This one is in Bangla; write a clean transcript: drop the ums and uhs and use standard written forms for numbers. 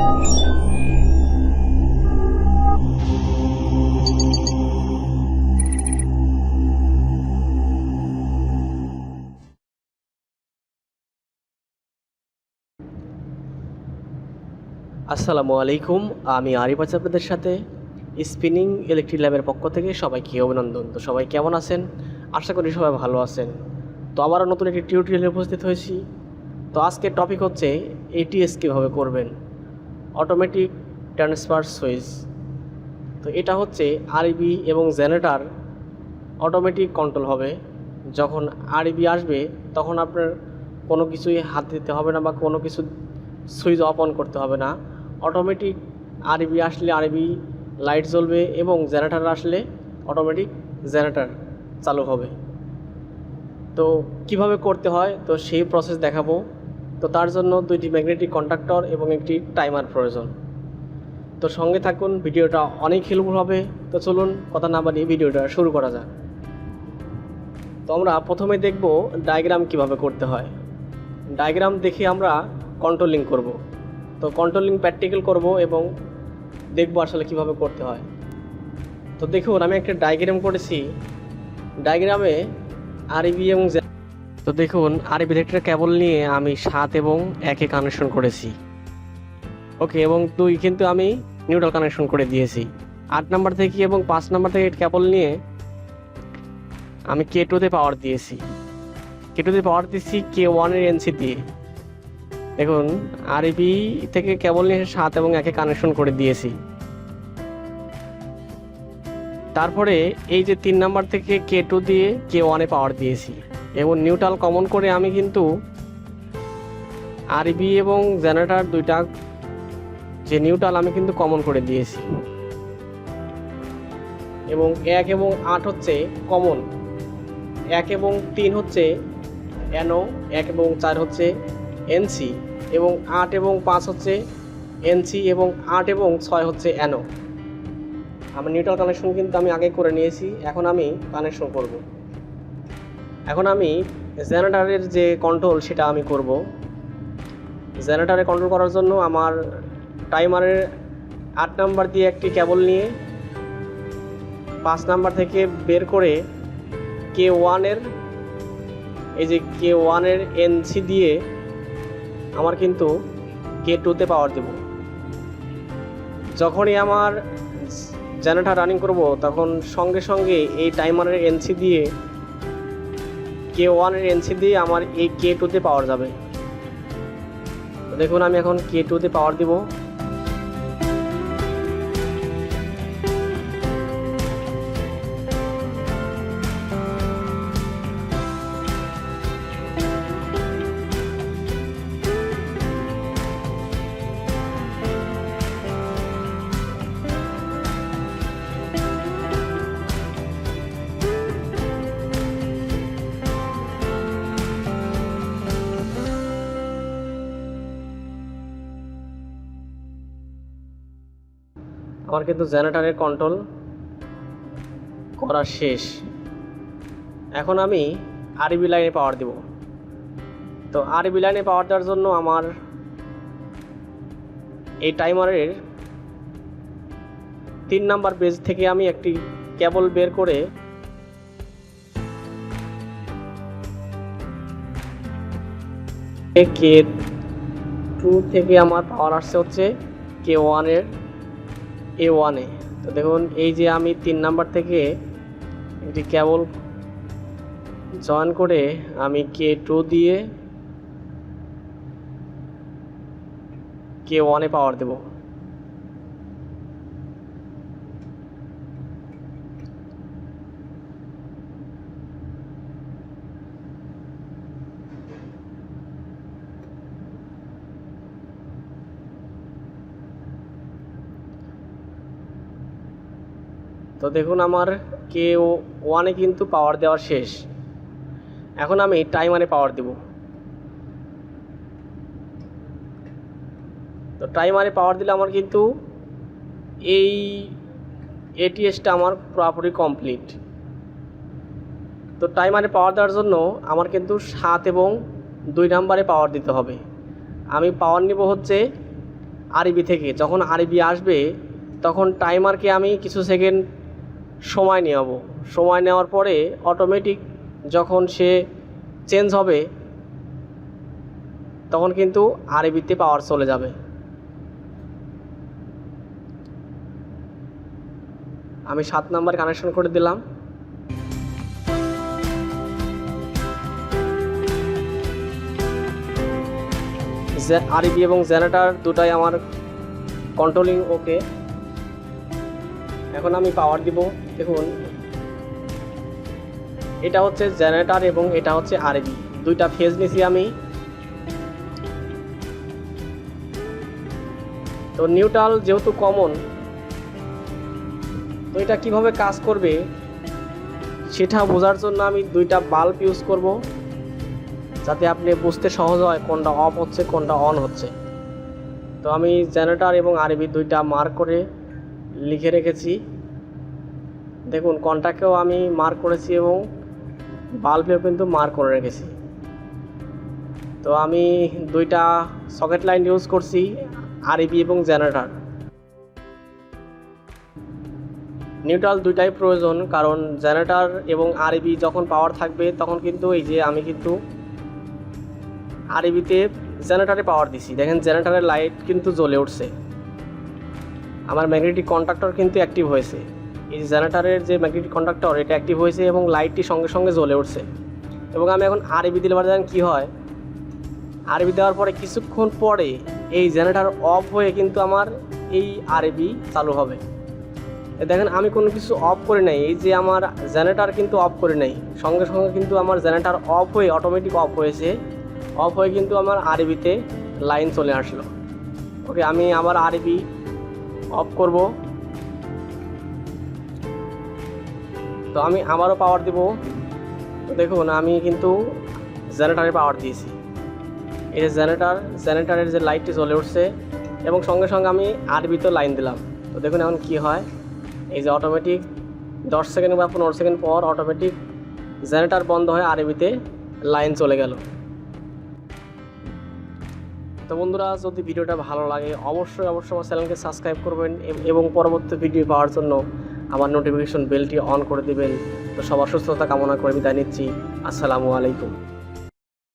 আসসালামু আলাইকুম, আমি আরিফ আছি আপনাদের সাথে স্পিনিং ইলেকট্রিক ল্যাবের পক্ষ থেকে সবাইকে অভিনন্দন। তো সবাই কেমন আছেন? আশা করি সবাই ভালো আছেন। তো আবারও নতুন একটি টিউটোরিয়ালে উপস্থিত হয়েছি। তো আজকের টপিক হচ্ছে এটিএস কীভাবে করবেন, অটোমেটিক ট্রান্সফার সুইচ। তো এটা হচ্ছে আরইবি এবং জেনারেটর অটোমেটিক কন্ট্রোল হবে। যখন আরইবি আসবে তখন আপনার কোনো কিছুই হাত দিতে হবে না বা কোনো কিছু সুইচ অফ অন করতে হবে না। অটোমেটিক আরইবি আসলে আরইবি লাইট জ্বলবে এবং জেনারেটর আসলে অটোমেটিক জেনারেটর চালু হবে। তো কিভাবে করতে হয় তো সেই প্রসেস দেখাবো। তো তার জন্য দুইটি ম্যাগনেটিক কন্ট্যাক্টর এবং একটি টাইমার প্রয়োজন। তো সঙ্গে থাকুন, ভিডিওটা অনেক হেল্পফুল হবে। তো চলুন কথা না বাড়িয়ে ভিডিওটা শুরু করা যাক। তো আমরা প্রথমে দেখব ডায়াগ্রাম কিভাবে করতে হয়। ডায়াগ্রাম দেখে আমরা কন্ট্রোলিং করব। তো কন্ট্রোলিং প্র্যাকটিক্যাল করব এবং দেখব আসলে কিভাবে করতে হয়। তো দেখুন, আমি একটা ডায়াগ্রাম করেছি। ডায়াগ্রামে আরইবি এবং তো দেখুন আরইবি ইলেকট্রিক কেবল নিয়ে আমি 7 এবং 1-এ কানেকশন করেছি। ওকে, এবং 2 কিন্তু আমি নিউট্রাল কানেকশন করে দিয়েছি। 8 নাম্বার থেকে এবং 5 নাম্বার থেকে কেবল নিয়ে আমি K2-তে পাওয়ার দিয়েছি। K2-তে পাওয়ার দিয়েছি K1-এর এনসি দিয়ে। দেখুন আরইবি থেকে কেবল নিয়ে 7 এবং 1-এ কানেকশন করে দিয়েছি। তারপরে এই যে 3 নাম্বার থেকে K2 দিয়ে K1-এ পাওয়ার দিয়েছি এবং নিউট্রাল কমন করে আমি কিন্তু আরইবি এবং জেনারেটর দুইটা যে নিউট্রাল আমি কিন্তু কমন করে দিয়েছি এবং 1 এবং 8 হচ্ছে কমন। 1 এবং 3 হচ্ছে NO, 1 এবং 4 হচ্ছে NC এবং 8 এবং 5 হচ্ছে NC এবং 8 এবং 6 হচ্ছে NO। আমার নিউট্রাল কানেকশন কিন্তু আমি আগে করে নিয়েছি। এখন আমি কানেকশন করব। এখন আমি জেনারেটরের যে কন্ট্রোল সেটা আমি করব। জেনারেটরে কন্ট্রোল করার জন্য আমার টাইমারের 8 নাম্বার দিয়ে একটি কেবল নিয়ে 5 নাম্বার থেকে বের করে K1-এর এই যে K1-এর এনসি দিয়ে আমার কিন্তু K2-তে পাওয়ার দেব। যখনই আমার জেনারেটর রানিং করব তখন সঙ্গে সঙ্গে এই টাইমারের এনসি দিয়ে K1-এর এনসি দিয়ে আমার এই K2-তে পাওয়ার যাবে। দেখুন আমি এখন K2-তে পাওয়ার দিব। আমার কিন্তু জেনারেটরের কন্ট্রোল করা শেষ। এখন আমি আরইবি লাইনে পাওয়ার দেব। তো আরইবি লাইনে পাওয়ার দেওয়ার জন্য আমার এই টাইমারের 3 নাম্বার পেজ থেকে আমি একটি কেবল বের করে K2 থেকে আমার পাওয়ার আসছে হচ্ছে K1-এর A1-এ। তো দেখুন এই যে আমি 3 নাম্বার থেকে একটি কেবল জয়েন করে আমি K2 দিয়ে K1-এ পাওয়ার দেব। তো দেখুন আমার K1-এ কিন্তু পাওয়ার দেওয়া শেষ। এখন আমি টাইমারে পাওয়ার দেব। তো টাইমারে পাওয়ার দিলে আমার কিন্তু এই এটিএসটা আমার পুরোপুরি কমপ্লিট। তো টাইমারে পাওয়ার দেওয়ার জন্য আমার কিন্তু 7 এবং 2 নাম্বারে পাওয়ার দিতে হবে। আমি পাওয়ার নিব হচ্ছে আরবি থেকে। যখন আরবি আসবে তখন টাইমারকে আমি কিছু সেকেন্ড সময় নেব, সময় নেওয়ার পরে অটোমেটিক যখন সে চেঞ্জ হবে তখন কিন্তু আরবিতে পাওয়ার চলে যাবে। আমি 7 নাম্বার কানেকশন করে দিলাম। আরবি এবং জেনারেটর দুটাই আমার কন্ট্রোলিং ওকে। এখন আমি পাওয়ার দিব। দেখুন এটা হচ্ছে জেনারেটর এবং এটা হচ্ছে আরবি, দুইটা ফেজ নিছি আমি। তো নিউট্রাল যেহেতু কমন, তো এটা কিভাবে কাজ করবে সেটা বোঝার জন্য আমি দুইটা বাল্ব ইউজ করব, যাতে আপনি বুঝতে সহজ হয় কোনটা অফ হচ্ছে কোনটা অন হচ্ছে। তো আমি জেনারেটর এবং আরবি দুইটা মার্ক করে লিখে রেখেছি। দেখুন কন্ট্যাক্টেও আমি মার্ক করেছি এবং বাল্বেও কিন্তু মার্ক করে রেখেছি। তো আমি দুইটা সকেট লাইন ইউজ করছি, আরবি এবং জেনারেটর। নিউট্রাল দুইটাই প্রয়োজন, কারণ জেনারেটর এবং আরবি যখন পাওয়ার থাকবে তখন কিন্তু এই যে আমি কিন্তু আরবিতে জেনারেটরে পাওয়ার দিছি, দেখেন জেনারেটরের লাইট কিন্তু জ্বলে উঠছে, আমার ম্যাগনেটিক কন্ট্যাক্টর কিন্তু অ্যাক্টিভ হয়েছে। এই জেনারেটরের যে ম্যাগনেটিক কন্ট্যাক্টর এটা অ্যাক্টিভ হয়েছে এবং লাইটটি সঙ্গে সঙ্গে জ্বলে উঠছে। এবং আমি এখন আরবি দিলে জানেন কী হয়, আরবি দেওয়ার পরে কিছুক্ষণ পরে এই জেনারেটর অফ হয়ে কিন্তু আমার এই আরবি চালু হবে। দেখেন আমি কোনো কিছু অফ করে নাই, এই যে আমার জেনারেটর কিন্তু অফ করে নাই, সঙ্গে সঙ্গে কিন্তু আমার জেনারেটর অফ হয়ে অটোমেটিক অফ হয়েছে, অফ হয়ে কিন্তু আমার আরবিতে লাইন চলে আসলো। ওকে, আমি আবার আরবি অফ করব। তো আমি আবারও পাওয়ার দিব। তো দেখুন আমি কিন্তু জেনারেটরে পাওয়ার দিয়েছি, এই যে জেনারেটরের যে লাইটটি জ্বলে উঠছে এবং সঙ্গে সঙ্গে আমি আরবিতে লাইন দিলাম। তো দেখুন এখন কি হয়, এই যে অটোমেটিক 10 সেকেন্ড বা 15 সেকেন্ড পর অটোমেটিক জেনারেটর বন্ধ হয়ে আরবিতে লাইন চলে গেল। তো বন্ধুরা, যদি ভিডিওটা ভালো লাগে অবশ্যই আমার চ্যানেলকে সাবস্ক্রাইব করবেন এবং পরবর্তী ভিডিও পাওয়ার জন্য আমার নোটিফিকেশন বেলটি অন করে দিবেন। তো সবার সুস্থতা কামনা করে বিদায় নিচ্ছি। আসসালামু আলাইকুম।